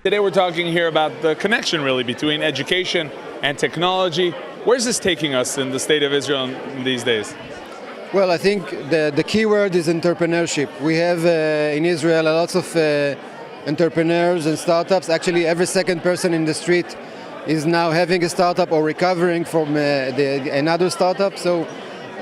Today we're talking here about the connection really between education and technology. Where's this taking us in the state of Israel these days? Well, I think the key word is entrepreneurship. We have in Israel lots of entrepreneurs and startups. Actually, every second person in the street is now having a startup or recovering from another startup. So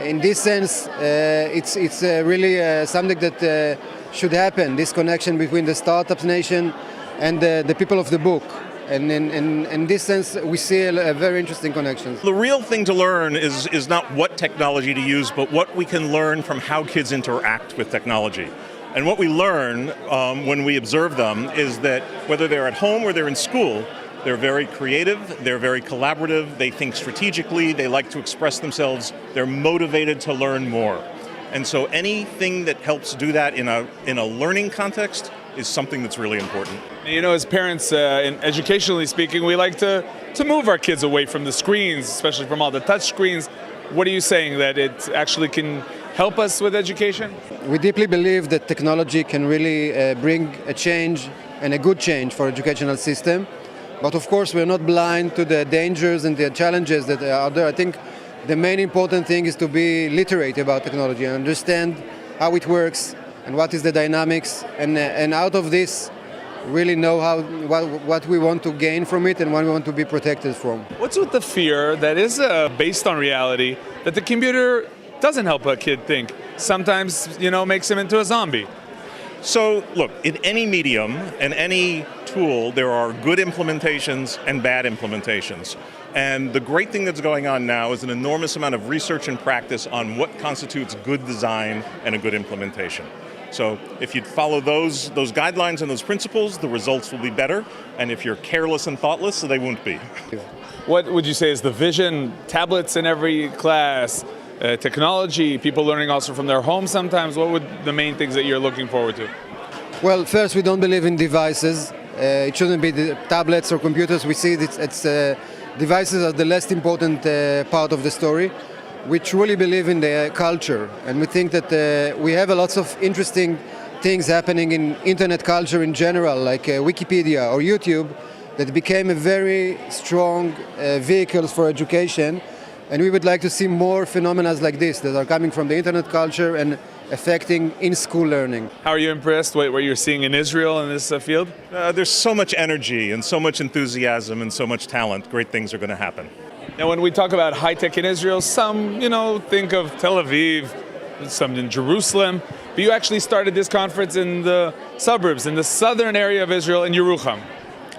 in this sense, it's really something that should happen, this connection between the startups nation and the people of the book. And in this sense, we see a very interesting connection. The real thing to learn is not what technology to use, but what we can learn from how kids interact with technology. And what we learn when we observe them is that whether they're at home or they're in school, they're very creative, they're very collaborative, they think strategically, they like to express themselves, they're motivated to learn more. And so anything that helps do that in a learning context is something that's really important. You know, as parents, educationally speaking, we like to move our kids away from the screens, especially from all the touch screens. What are you saying, that it actually can help us with education? We deeply believe that technology can really bring a change, and a good change for educational system. But of course, we're not blind to the dangers and the challenges that are out there. I think the main important thing is to be literate about technology and understand how it works and what is the dynamics, and out of this really know what we want to gain from it and what we want to be protected from. What's with the fear that is based on reality that the computer doesn't help a kid think? Sometimes, makes him into a zombie. So, look, in any medium and any tool, there are good implementations and bad implementations. And the great thing that's going on now is an enormous amount of research and practice on what constitutes good design and a good implementation. So if you follow those guidelines and those principles, the results will be better. And if you're careless and thoughtless, they won't be. What would you say is the vision? Tablets in every class, technology, people learning also from their homes sometimes. What would the main things that you're looking forward to? Well, first, we don't believe in devices. It shouldn't be the tablets or computers. We see devices are the less important part of the story. We truly believe in the culture, and we think that we have lots of interesting things happening in internet culture in general, like Wikipedia or YouTube, that became a very strong vehicles for education. And we would like to see more phenomena like this that are coming from the internet culture and affecting in-school learning. How are you impressed with what you're seeing in Israel in this field? There's so much energy and so much enthusiasm and so much talent. Great things are going to happen. Now, when we talk about high-tech in Israel, some, think of Tel Aviv, some in Jerusalem, but you actually started this conference in the suburbs, in the southern area of Israel, in Yerucham.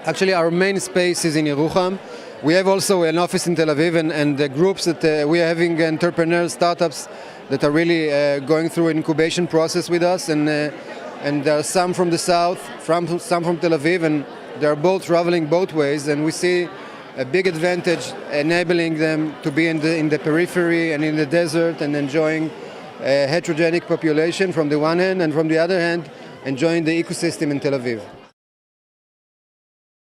Actually, our main space is in Yerucham. We have also an office in Tel Aviv, and the groups that we are having entrepreneurs, startups that are really going through an incubation process with us, and there are some from the south, some from Tel Aviv, and they are both traveling both ways, and we see a big advantage enabling them to be in the periphery and in the desert and enjoying a heterogenic population from the one hand, and from the other hand, enjoying the ecosystem in Tel Aviv.